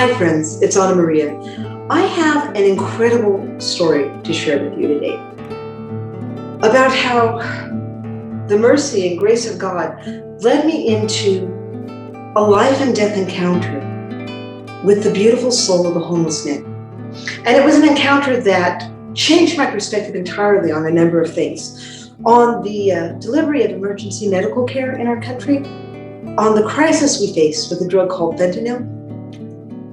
Hi friends, it's AnnaMaria. I have an incredible story to share with you today about how the mercy and grace of God led me into a life and death encounter with the beautiful soul of a homeless man. And it was an encounter that changed my perspective entirely on a number of things. On the delivery of emergency medical care in our country, on the crisis we face with a drug called fentanyl,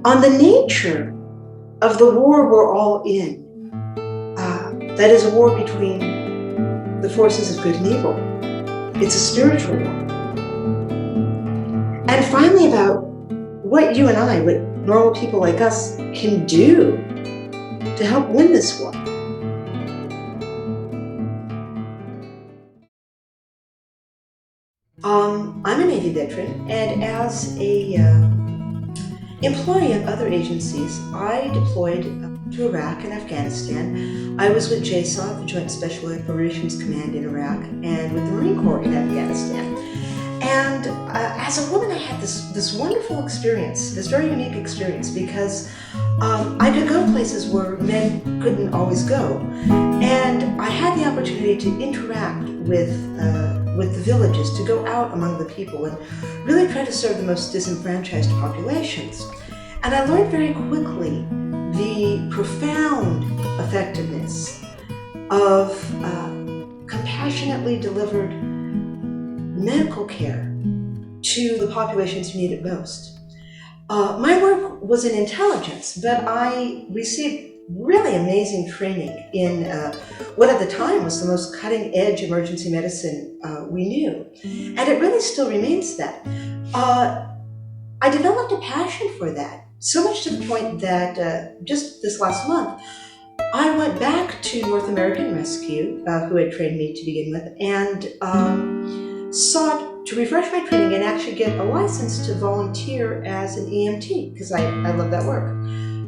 on the nature of the war we're all in. That is a war between the forces of good and evil. It's a spiritual war. And finally, about what you and I, what normal people like us, can do to help win this war. I'm a Navy veteran, and as a employee of other agencies, I deployed to Iraq and Afghanistan. I was with JSOC, the Joint Special Operations Command in Iraq, and with the Marine Corps in Afghanistan. And as a woman, I had this wonderful experience, this very unique experience, because I could go places where men couldn't always go. And I had the opportunity to interact with the villages, to go out among the people and really try to serve the most disenfranchised populations. And I learned very quickly the profound effectiveness of compassionately delivered medical care to the populations who need it most. My work was in intelligence, but I received really amazing training in what at the time was the most cutting-edge emergency medicine we knew. And it really still remains that. I developed a passion for that, so much to the point that just this last month, I went back to North American Rescue, who had trained me to begin with, and sought to refresh my training and actually get a license to volunteer as an EMT, because I love that work.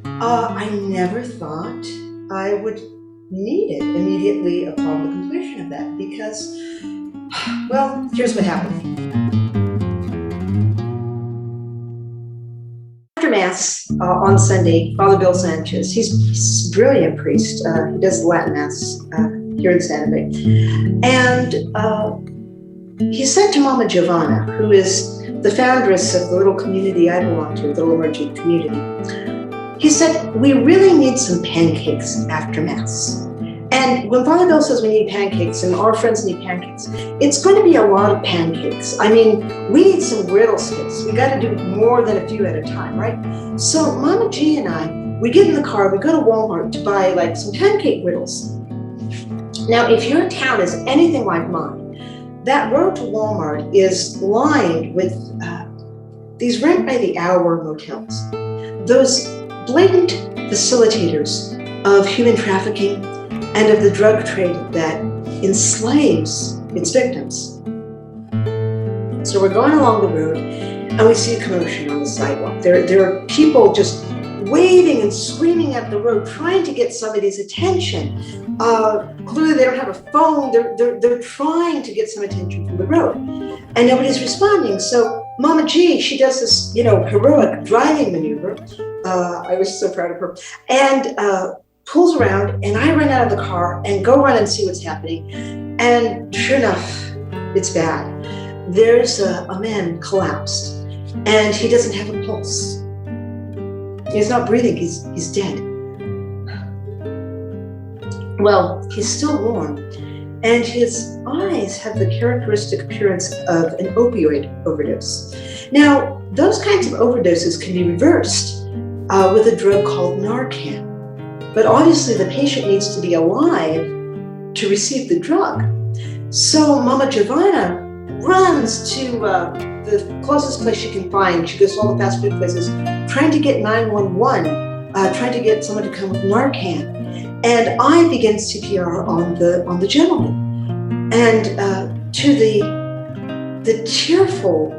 I never thought I would need it immediately upon the completion of that because, well, here's what happened. After Mass on Sunday, Father Bill Sanchez, he's a brilliant priest. He does the Latin Mass here in Santa Fe. And he said to Mama Giovanna, who is the foundress of the little community I belong to, the little emerging community, he said, we really need some pancakes after Mass. And when Father Bill says we need pancakes and our friends need pancakes, it's going to be a lot of pancakes. I mean, we need some griddle sticks. We got to do more than a few at a time, right? So Mama G and I, we get in the car, we go to Walmart to buy like some pancake griddles. Now, if your town is anything like mine, that road to Walmart is lined with these rent-by-the-hour motels. Those blatant facilitators of human trafficking and of the drug trade that enslaves its victims. So we're going along the road and we see a commotion on the sidewalk. There are people just waving and screaming at the road, trying to get somebody's attention. Clearly they don't have a phone. They're trying to get some attention from the road, and nobody's responding. So Mama G, she does this, heroic driving maneuver. I was so proud of her. And pulls around, and I run out of the car and go run and see what's happening. And sure enough, it's bad. There's a man collapsed, and he doesn't have a pulse. He's not breathing, he's dead. Well, he's still warm, and his eyes have the characteristic appearance of an opioid overdose. Now, those kinds of overdoses can be reversed with a drug called Narcan. But obviously the patient needs to be alive to receive the drug. So Mama Giovanna runs to the closest place she can find. She goes to all the fast food places, trying to get 911, trying to get someone to come with Narcan. And I begin CPR on the gentleman. And to the tearful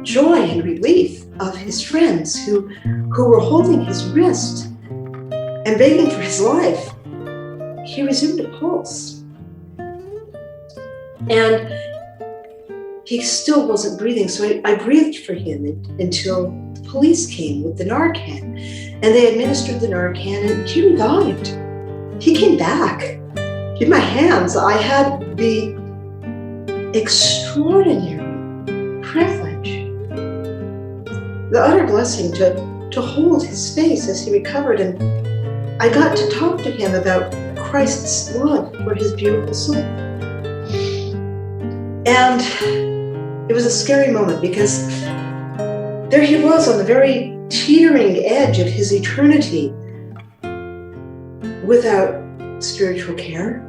joy and relief of his friends who were holding his wrist and begging for his life, he resumed a pulse. And he still wasn't breathing. So I breathed for him until the police came with the Narcan. And they administered the Narcan, and he revived. He came back. In my hands, I had the extraordinary privilege, the utter blessing to hold his face as he recovered. And I got to talk to him about Christ's love for his beautiful soul. And it was a scary moment, because there he was on the very teetering edge of his eternity without spiritual care,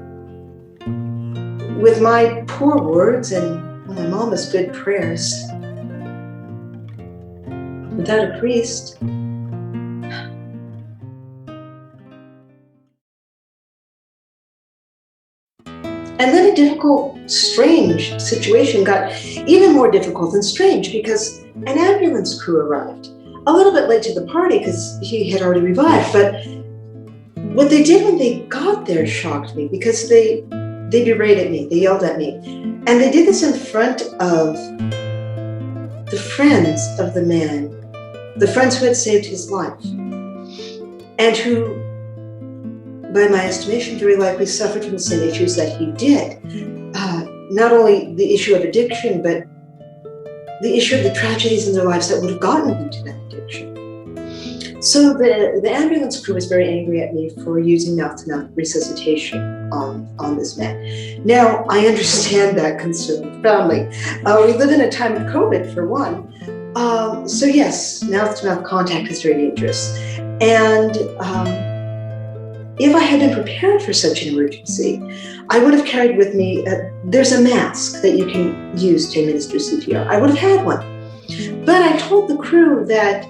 with my poor words and my mama's good prayers, without a priest. And then a difficult, strange situation got even more difficult and strange, because an ambulance crew arrived. A little bit late to the party because he had already revived, but what they did when they got there shocked me, because they berated me, they yelled at me. And they did this in front of the friends of the man, the friends who had saved his life, and who, by my estimation, very likely suffered from the same issues that he did. Not only the issue of addiction, but the issue of the tragedies in their lives that would have gotten them to that addiction. So the ambulance crew was very angry at me for using mouth-to-mouth resuscitation on this man. Now, I understand that concern profoundly. We live in a time of COVID, for one. So yes, mouth-to-mouth contact is very dangerous. And if I had been prepared for such an emergency, I would have carried with me, there's a mask that you can use to administer CPR. I would have had one. But I told the crew that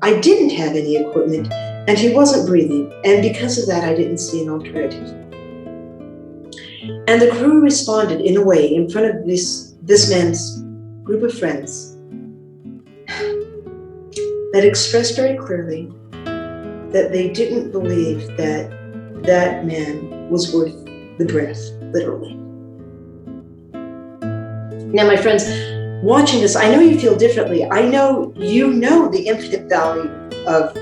I didn't have any equipment and he wasn't breathing. And because of that, I didn't see an alternative. And the crew responded in a way in front of this man's group of friends that expressed very clearly that they didn't believe that that man was worth the breath, literally. Now, my friends, watching this, I know you feel differently. I know you know the infinite value of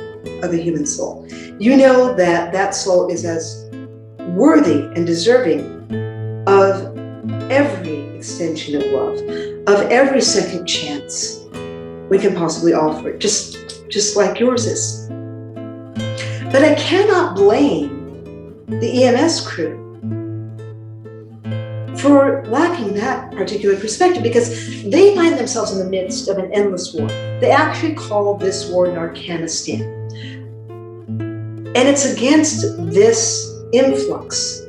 the human soul. You know that that soul is as worthy and deserving of every extension of love, of every second chance we can possibly offer it, just like yours is. But I cannot blame the EMS crew for lacking that particular perspective, because they find themselves in the midst of an endless war. They actually call this war Narcanistan. And it's against this influx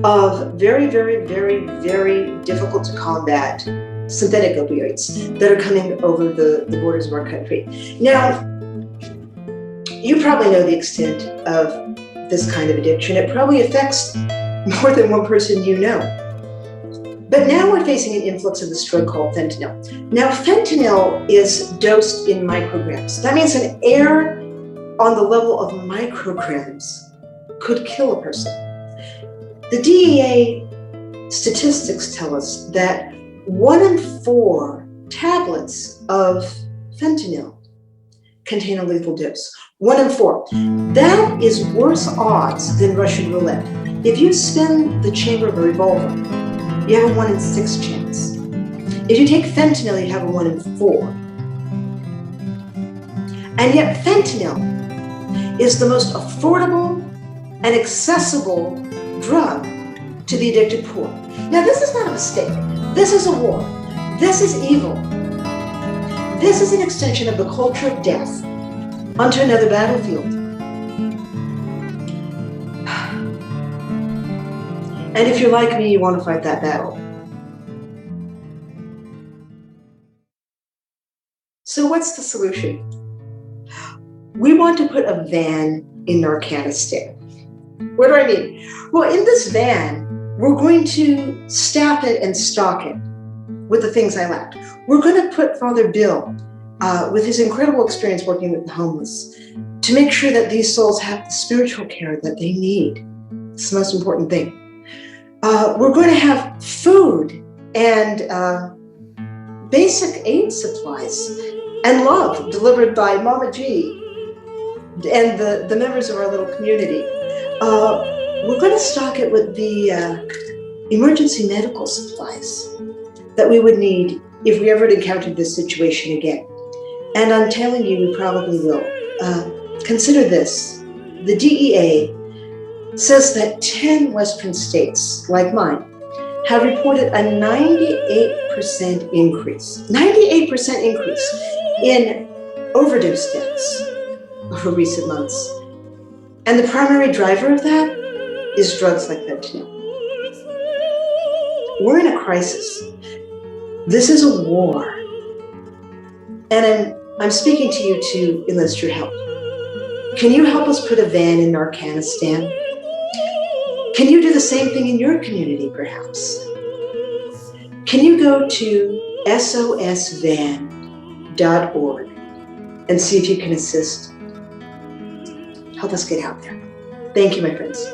of very, very, very, very difficult to combat synthetic opioids that are coming over the borders of our country. Now, you probably know the extent of this kind of addiction. It probably affects more than one person you know. But now we're facing an influx of this drug called fentanyl. Now, fentanyl is dosed in micrograms. That means an error on the level of micrograms could kill a person. The DEA statistics tell us that 1 in 4 tablets of fentanyl contain a lethal dose. 1 in 4. That is worse odds than Russian roulette. If you spin the chamber of a revolver, you have a 1 in 6 chance. If you take fentanyl, you have a 1 in 4. And yet fentanyl is the most affordable and accessible drug to the addicted poor. Now, this is not a mistake. This is a war. This is evil. This is an extension of the culture of death onto another battlefield. And if you're like me, you want to fight that battle. So what's the solution? We want to put a van in Narcanistan. What do I mean? Well, in this van, we're going to staff it and stock it with the things I lacked. We're going to put Father Bill, with his incredible experience working with the homeless, to make sure that these souls have the spiritual care that they need. It's the most important thing. We're going to have food and basic aid supplies and love delivered by Mama G and the members of our little community. We're going to stock it with the emergency medical supplies that we would need if we ever encountered this situation again. And I'm telling you, we probably will. Consider this. The DEA says that 10 Western states, like mine, have reported a 98% increase in overdose deaths over recent months. And the primary driver of that is drugs like fentanyl. We're in a crisis. This is a war. And I'm speaking to you to enlist your help. Can you help us put a van in Narcanistan? Can you do the same thing in your community, perhaps? Can you go to sosvan.org and see if you can assist? Help us get out there. Thank you, my friends.